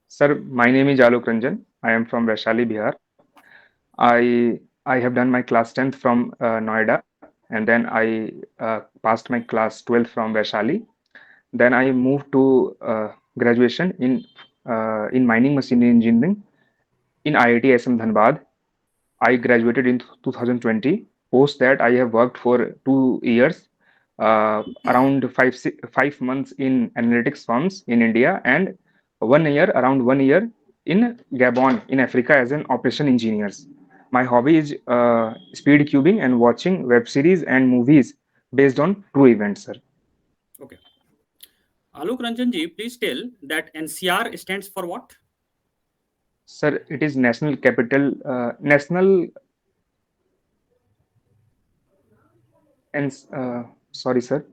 Sir, my name is Alok Ranjan. I am from Vaishali, Bihar. I have done my class 10th from Noida, and then I passed my class 12th from Vaishali. Then I moved to graduation in mining machinery engineering in IIT SM Dhanbad. I graduated in 2020. Post that, I have worked for 2 years, around 5 months in analytics firms in India, and around 1 year in Gabon in Africa as an operation engineer. My hobby is speed cubing and watching web series and movies based on true events, sir. Okay. Alok Ranjanji, please tell that NCR stands for what? Sir, it is National and sorry, sir.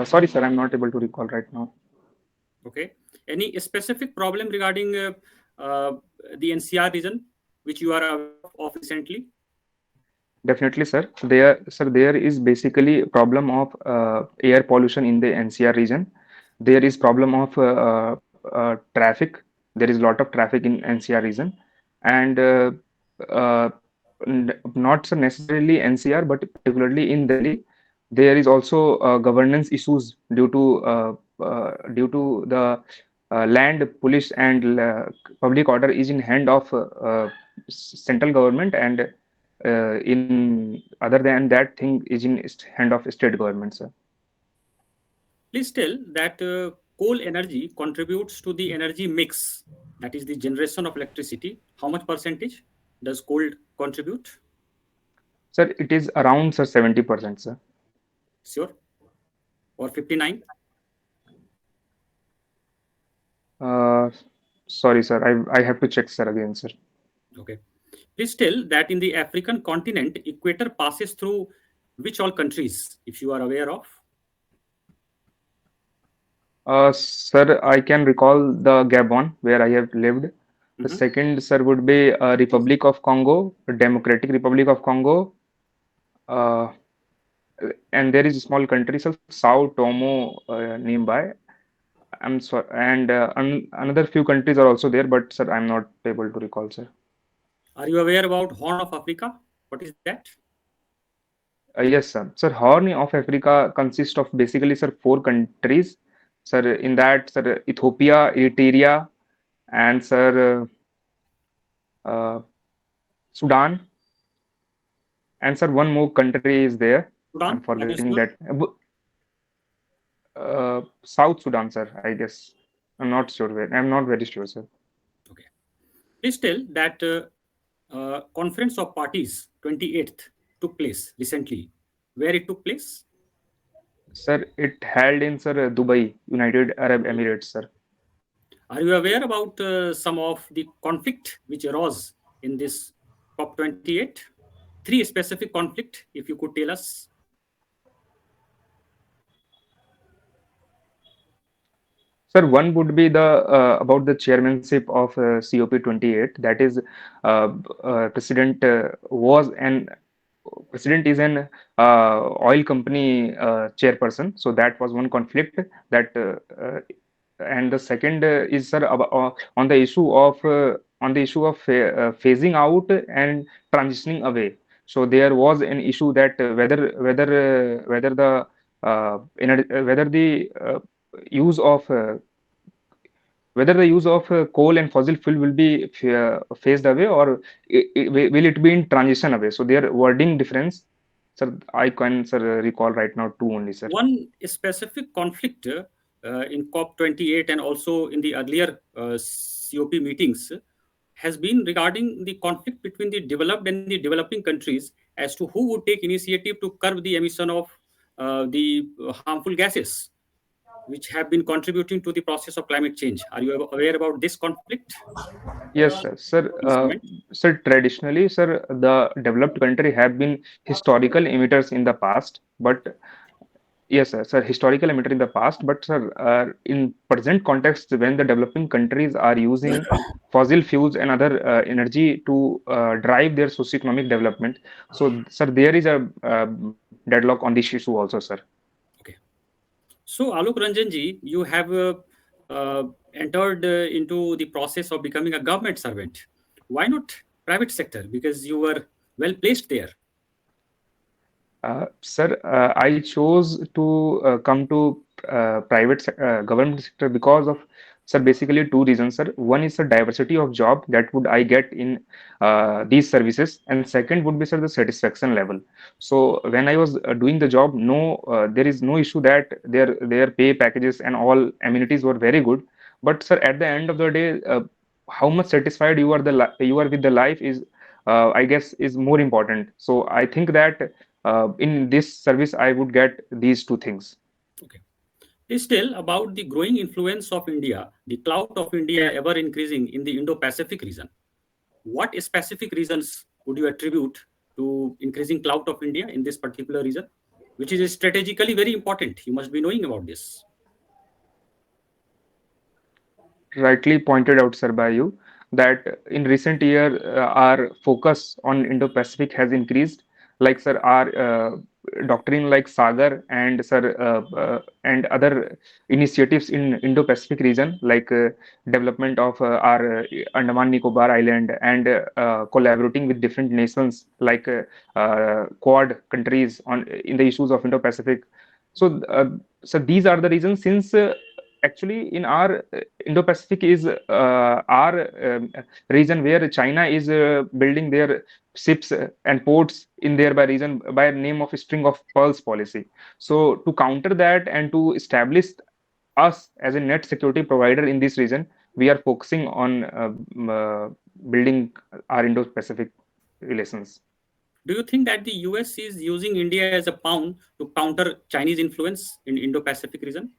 Sorry, sir, I'm not able to recall right now. Okay. Any specific problem regarding the NCR region which you are aware of recently? Definitely, sir. There is basically a problem of air pollution in the NCR region. There is problem of traffic. There is a lot of traffic in NCR region, and uh, not so necessarily NCR, but particularly in Delhi, there is also governance issues due to the land police and public order is in hand of central government, and in other than that thing is in hand of state government, sir. Please tell that coal energy contributes to the energy mix, that is the generation of electricity. How much percentage does coal contribute? Sir, it is around, sir, 70%, sir. Sure. Or 59? Uh, Sorry, sir. I have to check, sir, again, sir. Okay. Please tell that in the African continent, equator passes through which all countries, if you are aware of? Sir, I can recall the Gabon where I have lived. The Mhm. second, sir, would be Republic of Congo, Democratic Republic of Congo, uh, and there is a small country, sir, Sao Tomo nearby. I'm sorry, and another few countries are also there, but sir, I'm not able to recall, sir. Are you aware about Horn of Africa? What is that? Yes, sir. Sir, Horn of Africa consists of basically, sir, four countries. Sir, in that, sir, Ethiopia, Eritrea, and sir, uh, Sudan, and sir, one more country is there. I'm Sudan? That is forgetting Sudan? that. South Sudan, sir, I guess. I'm not sure where. I'm not very sure, sir. Okay. Please tell that Conference of Parties 28th took place recently. Where it took place? Sir, it held in, sir, Dubai, United Arab Emirates, sir. Are you aware about some of the conflict which arose in this COP28? Three specific conflict, if you could tell us. Sir, one would be the about the chairmanship of COP28. That is, President was an President is an oil company chairperson. So that was one conflict that, and the second is, sir, on the issue of phasing out and transitioning away. So there was an issue that whether the whether the use of whether the use of coal and fossil fuel will be phased away, or will it be in transition away. So their wording difference, sir, I can, sir, recall right now two only, sir. One specific conflict in COP28 and also in the earlier COP meetings has been regarding the conflict between the developed and the developing countries as to who would take initiative to curb the emission of the harmful gases which have been contributing to the process of climate change. Are you aware about this conflict? Yes, sir. Sir, Please comment. sir, traditionally, sir, the developed country have been historical emitters in the past, but yes, sir, sir, historical emitter in the past, but sir, in present context, when the developing countries are using fossil fuels and other energy to drive their socio-economic development, so sir, there is a deadlock on this issue also, sir. Okay. So, Alok Ranjanji, you have entered into the process of becoming a government servant. Why not private sector? Because you were well placed there. Sir, I chose to come to government sector because of, sir, basically two reasons, sir. One is the diversity of job that would I get in these services, and second would be, sir, the satisfaction level. So when I was doing the job, there is no issue that their pay packages and all amenities were very good. But sir, at the end of the day, how much satisfied you are with the life is, I guess, is more important. So I think that in this service I would get these two things. Okay. Still, about the growing influence of India, the clout of India ever increasing in the Indo-Pacific region. What specific reasons would you attribute to increasing clout of India in this particular region, which is strategically very important? You must be knowing about this. Rightly pointed out, sir, by you, that in recent year our focus on Indo-Pacific has increased. Like, sir, our doctrine like Sagar and, sir, and other initiatives in Indo-Pacific region, like development of our Andaman Nicobar Island, and collaborating with different nations like Quad countries on in the issues of Indo-Pacific. So, so these are the reasons, since actually in our Indo-Pacific is our region where China is building their ships and ports in there by region by name of string of pearls policy. So to counter that and to establish us as a net security provider in this region, we are focusing on building our Indo-Pacific relations. Do you think that the US is using India as a pawn to counter Chinese influence in Indo-Pacific region?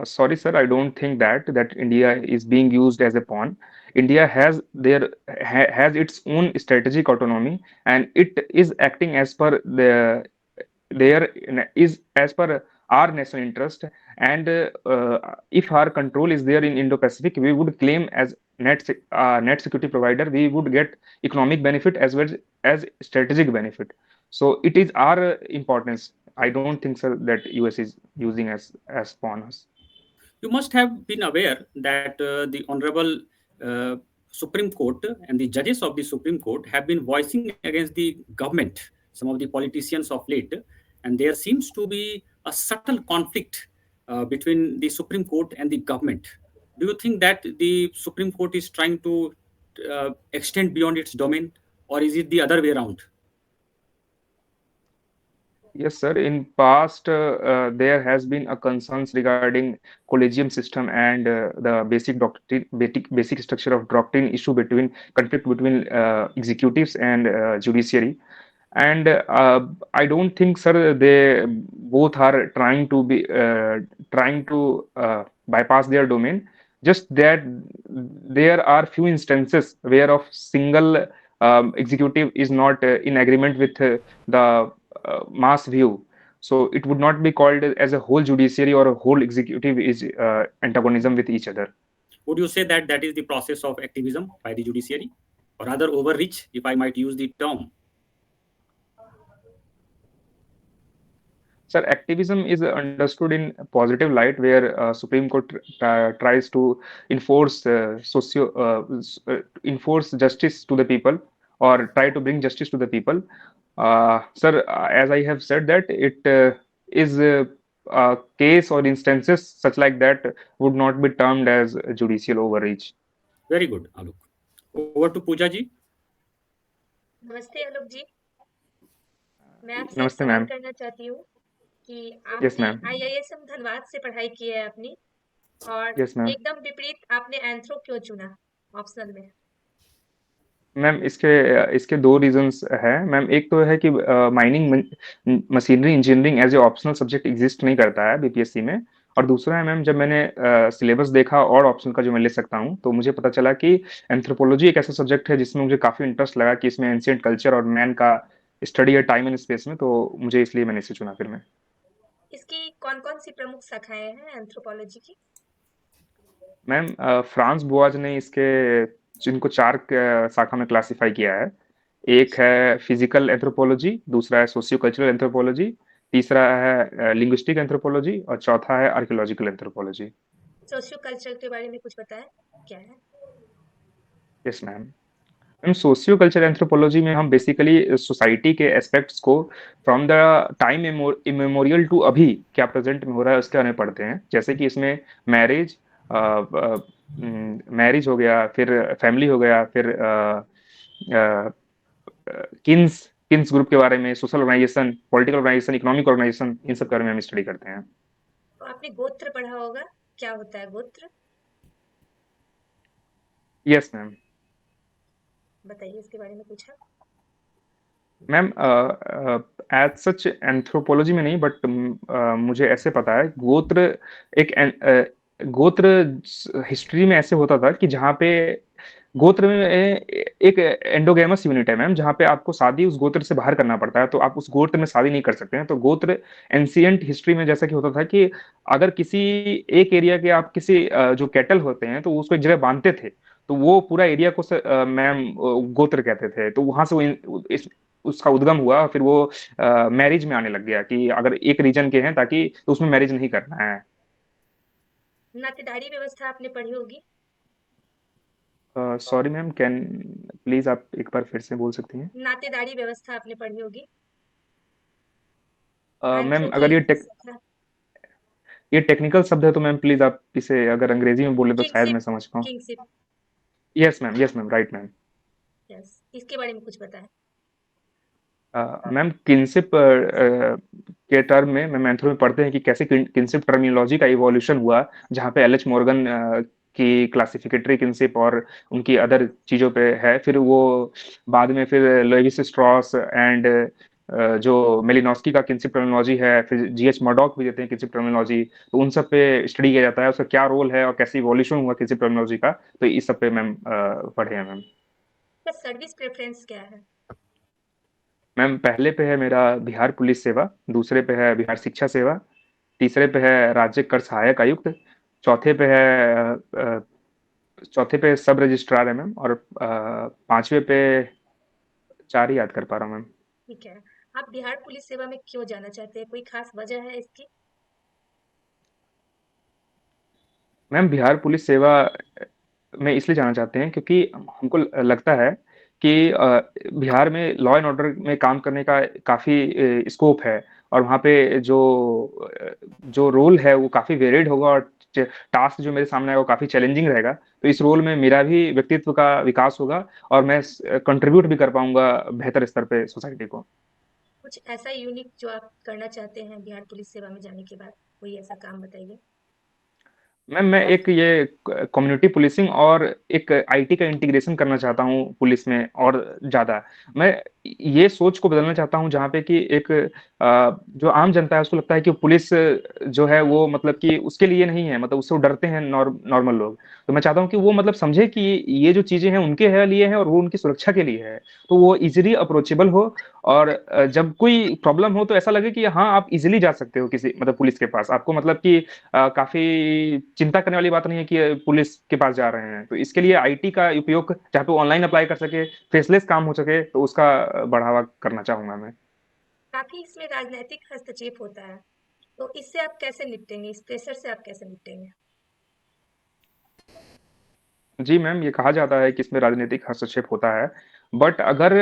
Sorry, sir, I don't think that India is being used as a pawn. India has its own strategic autonomy, and it is acting as per there is as per our national interest. And if our control is there in Indo-Pacific, we would claim as net security provider. We would get economic benefit as well as strategic benefit. So it is our importance. I don't think, sir, that US is using as pawn us. You must have been aware that the Honorable Supreme Court and the judges of the Supreme Court have been voicing against the government, some of the politicians of late, and there seems to be a subtle conflict between the Supreme Court and the government. Do you think that the Supreme Court is trying to extend beyond its domain, or is it the other way around? Yes, sir. In past, there has been a concerns regarding collegium system and the basic structure of doctrine issue between conflict between executives and judiciary. And I don't think, sir, they both are trying to bypass their domain. Just that there are few instances where of single executive is not in agreement with the mass view. So it would not be called as a whole judiciary or a whole executive is antagonism with each other. Would you say that that is the process of activism by the judiciary, or rather overreach, if I might use the term? Sir, activism is understood in a positive light, where Supreme Court tries to enforce justice to the people, or try to bring justice to the people. Sir, as I have said, that it is a case or instances such like that would not be termed as judicial overreach. Very good, Alok. Over to Pooja ji. नमस्ते आलोक जी। मैं आपसे एक Namaste, सवाल ma'am. करना चाहती हूँ कि Yes, आपने ma'am. IISM धनबाद से पढ़ाई की है अपनी, और Yes, ma'am. एकदम विपरीत आपने एंथ्रो क्यों चुना ऑप्शनल में? मैम, इसके इसके दो रीजंस है मैम। एक तो है कि mining machinery engineering as a optional subject exist नहीं करता है बीपीएससी में। और दूसरा है मैम, जब मैंने सिलेबस देखा और ऑप्शन का जो मैं ले सकता हूँ, तो मुझे पता चला कि एंथ्रोपोलॉजी एक ऐसा सब्जेक्ट है जिसमें मुझे काफी इंटरेस्ट लगा कि इसमें एंशियंट कल्चर और मैन का स्टडी है टाइम एंड स्पेस में, तो मुझे इसलिए मैंने इसे चुना फिर मैं। इसकी कौन कौन सी प्रमुख शाखाएं हैं एंथ्रोपोलॉजी की? मैम, फ्रांस बुआज ने इसके जिनको चार शाखा में क्लासिफाई किया है। एक है फिजिकल एंथ्रोपोलॉजी, दूसरा है सोशियो कल्चरल एंथ्रोपोलॉजी, तीसरा है लिंग्विस्टिक एंथ्रोपोलॉजी और चौथा है आर्कियोलॉजिकल एंथ्रोपोलॉजी। सोशियो कल्चर के बारे में कुछ बताएं, क्या है? Yes ma'am. Ma'am socio culture anthropology में हम बेसिकली सोसाइटी के एस्पेक्ट्स को from the time immemorial to अभी क्या प्रेजेंट में हो रहा है उसके बारे में पढ़ते हैं। जैसे कि इसमें मैरिज मैरिज हो गया, फिर फैमिली हो गया, फिर किन्स किन्स ग्रुप के बारे में, social organisation, political organisation, economic organisation, इन सब के बारे में हम स्टडी करते हैं। तो आपने गोत्र पढ़ा होगा, क्या होता है गोत्र? Yes ma'am. बताइए इसके बारे में कुछ है। मैम एज सच एंथ्रोपोलॉजी में नहीं, बट मुझे ऐसे पता है गोत्र गोत्र हिस्ट्री में ऐसे होता था कि जहाँ पे गोत्र में एक एंडोगेमस यूनिट है मैम, जहाँ पे आपको शादी उस गोत्र से बाहर करना पड़ता है, तो आप उस गोत्र में शादी नहीं कर सकते हैं। तो गोत्र एंशियंट हिस्ट्री में जैसा कि होता था कि अगर किसी एक एरिया के आप किसी जो कैटल होते हैं तो उसको एक जगह बांधते थे, तो वो पूरा एरिया को मैम गोत्र कहते थे। तो वहां से उसका उद्गम हुआ, फिर वो मैरिज में आने लग गया कि अगर एक रीजन के हैं ताकि तो उसमें मैरिज नहीं करना है। नातेदारी व्यवस्था आपने पढ़ी होगी। सॉरी मैम, कैन प्लीज आप एक बार फिर से बोल सकती हैं? नातेदारी व्यवस्था आपने पढ़ी होगी। मैम आंथियों की अगर सखा, ये टेक्निकल शब्द है तो मैम प्लीज आप इसे अगर अंग्रेजी में बोले तो शायद किंगशिप, मैं समझ पाऊँ। Kingship. Yes ma'am, right ma'am. Yes, इसके बारे में कुछ बताएं। मैम किनशिप के टर्म में मैम एंथ्रो में पढ़ते हैं कि कैसे किनशिप टर्मिनोलॉजी का इवोल्यूशन हुआ, जहाँ पे एल एच मॉर्गन की क्लासिफिकेटरी किनशिप और उनकी अदर चीजों पे है। फिर वो बाद में फिर लोइविस स्ट्रॉस एंड जो मेलिनोस्की का किनशिप टर्मिनोलॉजी है, फिर जी एच मर्डॉक भी देते हैं किनशिप टर्मिनोलॉजी। तो उन सब पे स्टडी किया जाता है, उसका क्या रोल है और कैसे इवोल्यूशन हुआ किनशिप टर्मिनोलॉजी का। तो इस सब पे मैम पढ़े हैं मैम। तो सर्विस प्रेफरेंस क्या है? मैम पहले पे है मेरा बिहार पुलिस सेवा, दूसरे पे है बिहार शिक्षा सेवा, तीसरे पे है राज्य कर सहायक आयुक्त, चौथे पे है चौथे पे सब रजिस्ट्रार है मैम, और पांचवे पे चार ही याद कर पा रहा हूँ मैम। ठीक है। आप बिहार पुलिस सेवा में क्यों जाना चाहते हैं, कोई खास वजह है इसकी? मैम बिहार पुलिस सेवा में इसलिए जाना चाहते हैं क्योंकि हमको लगता है कि बिहार में लॉ एंड ऑर्डर में काम करने का काफी स्कोप है, और वहाँ पे जो रोल है वो काफी वेरिड होगा, और टास्क जो मेरे सामने है वो काफी चैलेंजिंग रहेगा। तो इस रोल में मेरा भी व्यक्तित्व का विकास होगा और मैं कंट्रीब्यूट भी कर पाऊंगा बेहतर स्तर पे सोसाइटी को। कुछ ऐसा यूनिक जो आप करना चाहते हैं बिहार पुलिस सेवा में जाने के बाद, कोई ऐसा काम बताइए। मैम मैं एक ये कम्युनिटी पुलिसिंग और एक आईटी का इंटीग्रेशन करना चाहता हूँ पुलिस में और ज्यादा। मैं ये सोच को बदलना चाहता हूँ जहाँ पे कि एक जो आम जनता है उसको लगता है कि पुलिस जो है वो मतलब कि उसके लिए नहीं है, मतलब उससे वो डरते हैं नॉर्मल लोग। तो मैं चाहता हूँ कि वो मतलब समझे कि ये जो चीजें हैं उनके है लिए हैं और वो उनकी सुरक्षा के लिए है, तो वो इजिली अप्रोचेबल हो। और जब कोई प्रॉब्लम हो तो ऐसा लगे कि हाँ आप इजिली जा सकते हो किसी मतलब पुलिस के पास, आपको मतलब कि काफी चिंता करने वाली बात नहीं है कि पुलिस के पास जा रहे हैं। तो इसके लिए आईटी का उपयोग जहाँ पे ऑनलाइन अप्लाई कर सके, फेसलेस काम हो सके, तो उसका बढ़ावा करना चाहूंगा मैं। काफी इसमें राजनीतिक हस्तक्षेप होता है, तो इससे आप कैसे निपटेंगे, इस प्रेशर से आप कैसे निपटेंगे? जी मैम, ये कहा जाता है कि इसमें राजनीतिक हस्तक्षेप होता है, बट अगर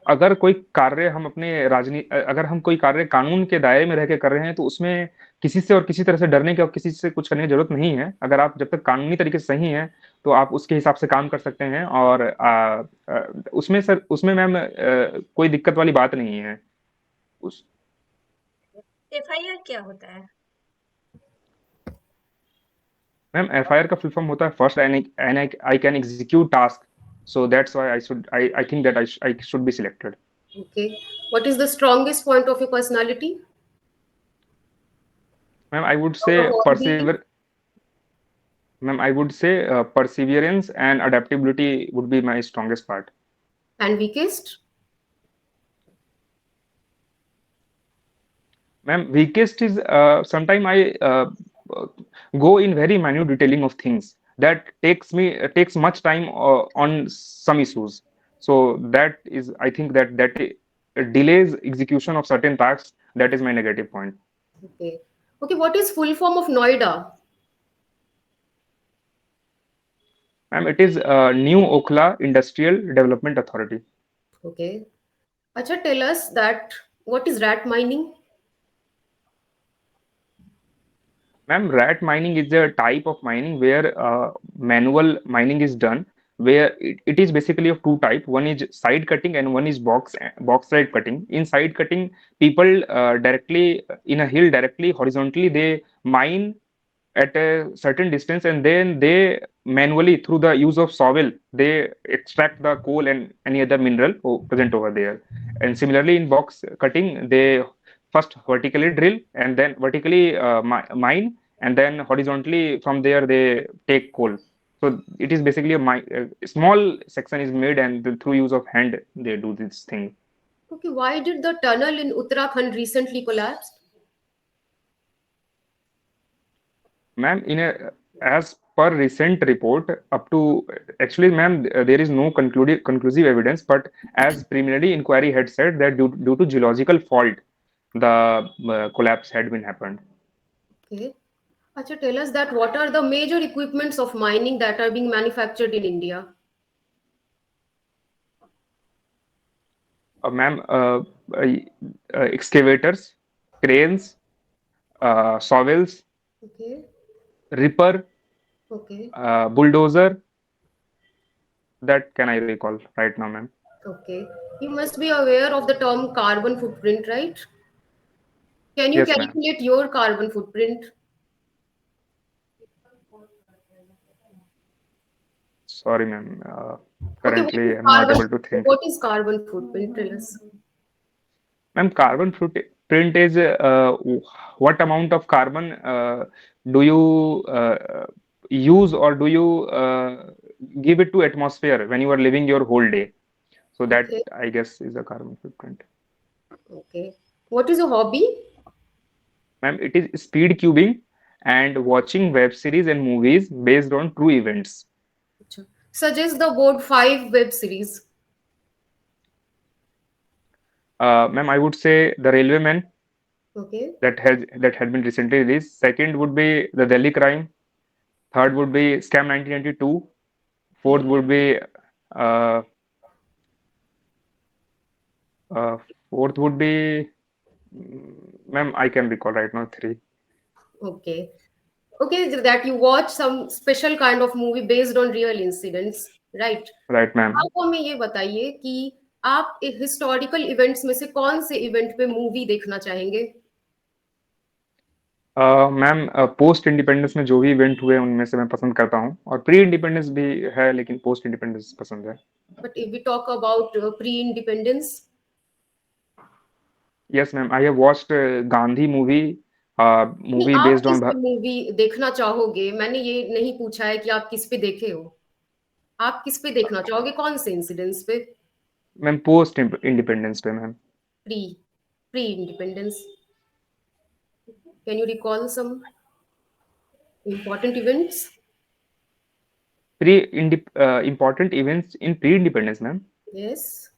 अगर कोई कार्य हम अपने अगर हम कोई कार्य कानून के दायरे में रह के कर रहे हैं तो उसमें किसी से और किसी तरह से डरने की और किसी से कुछ करने की जरूरत नहीं है। अगर आप जब तक कानूनी तरीके से सही हैं तो आप उसके हिसाब से काम कर सकते हैं, और उसमें मैम कोई दिक्कत वाली बात नहीं है। उस एफआईआर क्या होता है? मैम एफआईआर का फुल फॉर्म होता है first I can execute task, so that's why I think that I should be selected. Okay. What is the strongest point of your personality? Ma'am I would say Out of all these, Ma'am, I would say perseverance and adaptability would be my strongest part. and weakest? Ma'am, weakest is sometimes I go in very minute detailing of things that takes much time on some issues. So that is, I think that delays execution of certain tasks That is my negative point. Okay. Okay, what is full form of Noida? Ma'am, it is New Okhla Industrial Development Authority. Okay. Acha, tell us that what is rat mining? Ma'am, rat mining is a type of mining where manual mining is done, where it is basically of two type. One is side cutting and one is box side cutting. In side cutting, people directly in a hill directly horizontally they mine at a certain distance, and then they manually through the use of shovel they extract the coal and any other mineral present over there. And similarly in box cutting, they first vertically drill and then vertically mine, and then horizontally from there they take coal. So it is basically a small section is made, and through use of hand they do this thing. Okay, why did the tunnel in Uttarakhand recently collapse? Ma'am, in a as per recent report, up to actually, ma'am, there is no conclusive evidence, but as preliminary inquiry had said that due to geological fault, the collapse had been happened. Okay. Acha, tell us that what are the major equipments of mining that are being manufactured in India? Ma'am, uh, excavators, cranes, shovels, Okay. ripper, Okay. bulldozer. That can I recall right now, ma'am? Okay. You must be aware of the term carbon footprint, right? Can you Yes, ma'am. calculate your carbon footprint? Sorry, ma'am. Okay, what is Currently, I'm not carbon? able to think. What is carbon footprint? Tell us. Ma'am, print is what amount of carbon do you use, or do you give it to atmosphere when you are living your whole day? So that Okay. I guess is a carbon footprint. Okay. What is a hobby? Ma'am, it is speed cubing and watching web series and movies based on true events. Acha. Suggest the board five web series. Ma'am, I would say The Railwayman Okay. that had been recently released. Second would be The Delhi Crime. Third would be Scam 1992. Fourth Okay. would be uh, uh, fourth would be, ma'am, I can recall right now three. Okay. Okay, that you watch some special kind of movie based on real incidents, right? Right, ma'am. आप हमें ये बताइए कि आप historical events में से कौन से इवेंट पे मूवी देखना चाहेंगे? मैम, पोस्ट इंडिपेंडेंस में जो भी इवेंट हुए उनमें से मैं पसंद करता हूँ, और प्री इंडिपेंडेंस भी है, लेकिन पोस्ट इंडिपेंडेंस पसंद है. But if we talk about pre independence, Yes, ma'am. I have watched Gandhi movie, नहीं movie आप based किस on पे मूवी देखना चाहोगे? मैंने ये नहीं पूछा है कि आप किस पे देखे हो, आप किस पे देखना चाहोगे, कौन से इंसिडेंट्स पे? ma'am, post independence पे, ma'am. Pre pre independence, can you recall some important events? Important events in pre-independence, ma'am. Yes.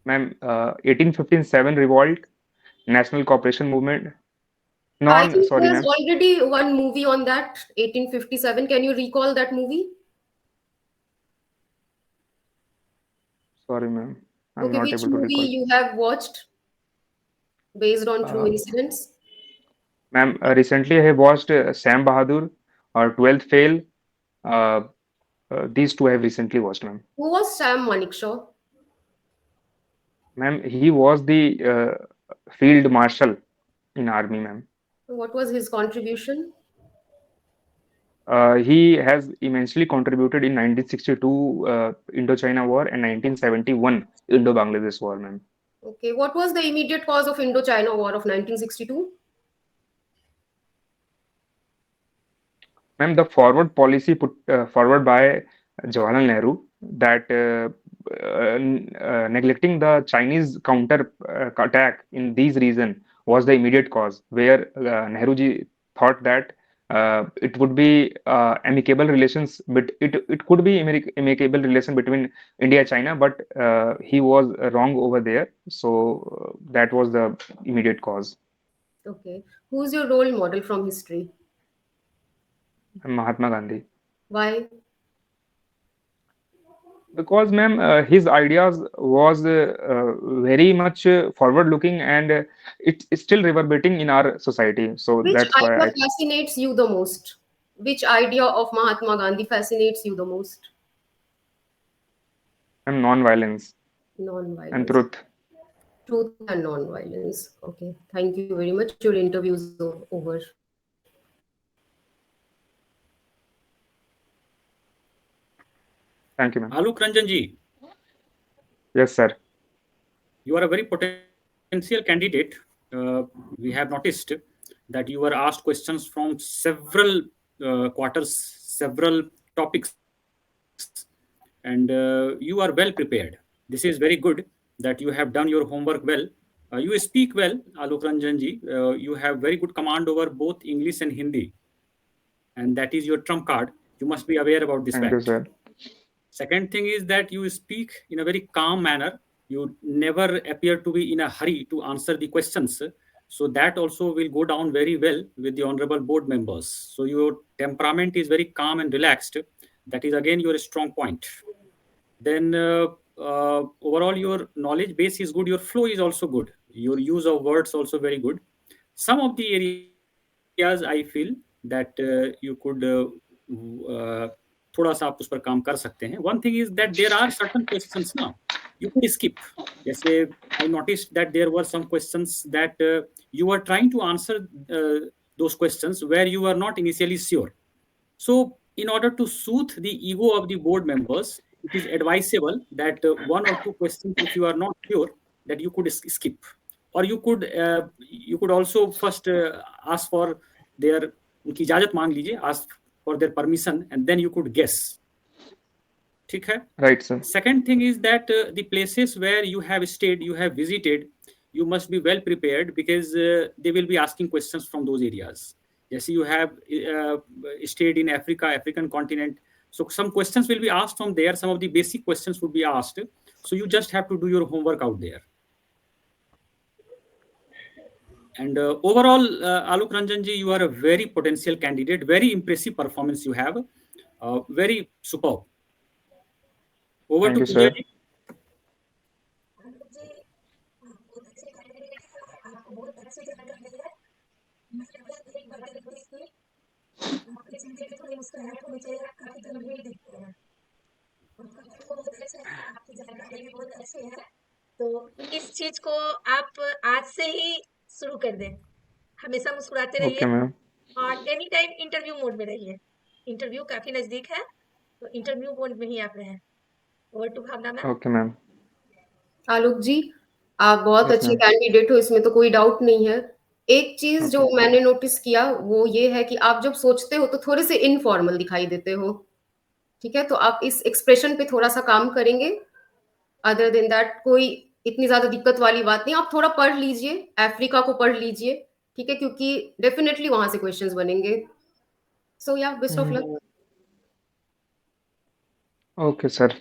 Ma'am, 1857 revolt, national cooperation movement. I Non, think sorry, there's ma'am. already one movie on that, 1857. Can you recall that movie? Sorry, ma'am. I'm Okay, not which able to movie recall. you have watched based on true Uh, incidents? Ma'am, recently I have watched Sam Bahadur or 12th Fail. Uh, these two I have recently watched, ma'am. Who was Sam Manekshaw? Ma'am, he was the field marshal in army, ma'am. What was his contribution? He has immensely contributed in 1962 Indochina War and 1971 Indo-Bangladesh War, ma'am. Okay, what was the immediate cause of Indochina War of 1962? Ma'am, the forward policy put forward by Jawaharlal Nehru, that neglecting the Chinese counter attack in these region was the immediate cause, where Nehruji thought that it would be amicable relations, but it could be amicable relation between India China, but he was wrong over there. So that was the immediate cause. Okay. Who's your role model from history? Mahatma Gandhi. Why? Because, ma'am, his ideas was very much forward looking, and it's still reverberating in our society. So Which that's why idea I think fascinates you the most? Which idea of Mahatma Gandhi fascinates you the most? I'm non-violence and Non-violence. truth. Truth and non-violence. Okay. Thank you very much. Your interview is over. Thank you, ma'am. Alok Ranjan ji, Yes, sir. you are a very potential candidate. We have noticed that you were asked questions from several quarters, several topics, and you are well prepared. This is very good that you have done your homework well. You speak well, Alok Ranjan ji. You have very good command over both English and Hindi, and that is your trump card. You must be aware about this Thank you, fact. sir. Second thing is that you speak in a very calm manner. You never appear to be in a hurry to answer the questions. So that also will go down very well with the honorable board members. So your temperament is very calm and relaxed. That is again your strong point. Then overall your knowledge base is good. Your flow is also good. Your use of words also very good. Some of the areas I feel that you could थोड़ा सा आप उस पर काम कर सकते हैं. One thing is that there are certain questions now you could skip. जैसे I noticed that there were some questions that you were trying to answer those questions where you were not initially sure. So in order to soothe the ego of the board members, it is advisable that one or two questions, if you are not sure, that you could skip, or you could also first ask for their उनकी इजाजत मांग लीजिए, ask for their permission, and then you could guess. ठीक है. Right, sir. Second thing is that the places where you have stayed, you have visited, you must be well prepared because they will be asking questions from those areas. Yes, you have stayed in Africa, African continent. So some questions will be asked from there. Some of the basic questions would be asked. So you just have to do your homework out there. And overall, Alok Ranjan ji, you are a very potential candidate. Very impressive performance you have. Very superb. Over Thank to you, Pooja sir. ji. जी बहुत अच्छे candidate है, आपको बहुत अच्छी जानकारी है. मुझे बस एक बात रिक्वेस्ट थी, आपके चेहरे पे थोड़ी मुस्कुराहट होनी चाहिए. आप काफी गंभीर दिखते हैं, आपका फोटो बहुत अच्छा है, आपकी जानकारी भी बहुत अच्छी है. तो इस चीज को आप आज से ही शुरू कर दें. हमेशा मुस्कुराते Okay, रहिए ma'am. और एनी टाइम इंटरव्यू मोड में रहिए. इंटरव्यू काफी नजदीक है, तो इंटरव्यू मोड में ही आप रहें. Over to Bhavna ma'am. Okay, ma'am. Alok ji, आप बहुत Yes, अच्छे ma'am. कैंडिडेट हो, इसमें तो कोई डाउट नहीं है. एक चीज जो Okay. मैंने नोटिस किया वो ये है कि आप जब सोचते हो तो थोड़े से इनफॉर्मल दिखाई देते हो. ठीक है, तो आप इस एक्सप्रेशन पे थोड़ा सा काम करेंगे. अदर देन दैट कोई इतनी ज्यादा दिक्कत वाली बात नहीं. आप थोड़ा पढ़ लीजिए, अफ्रीका को पढ़ लीजिए. ठीक है, क्योंकि डेफिनेटली वहां से क्वेश्चंस बनेंगे. सो या best of luck. Okay, sir.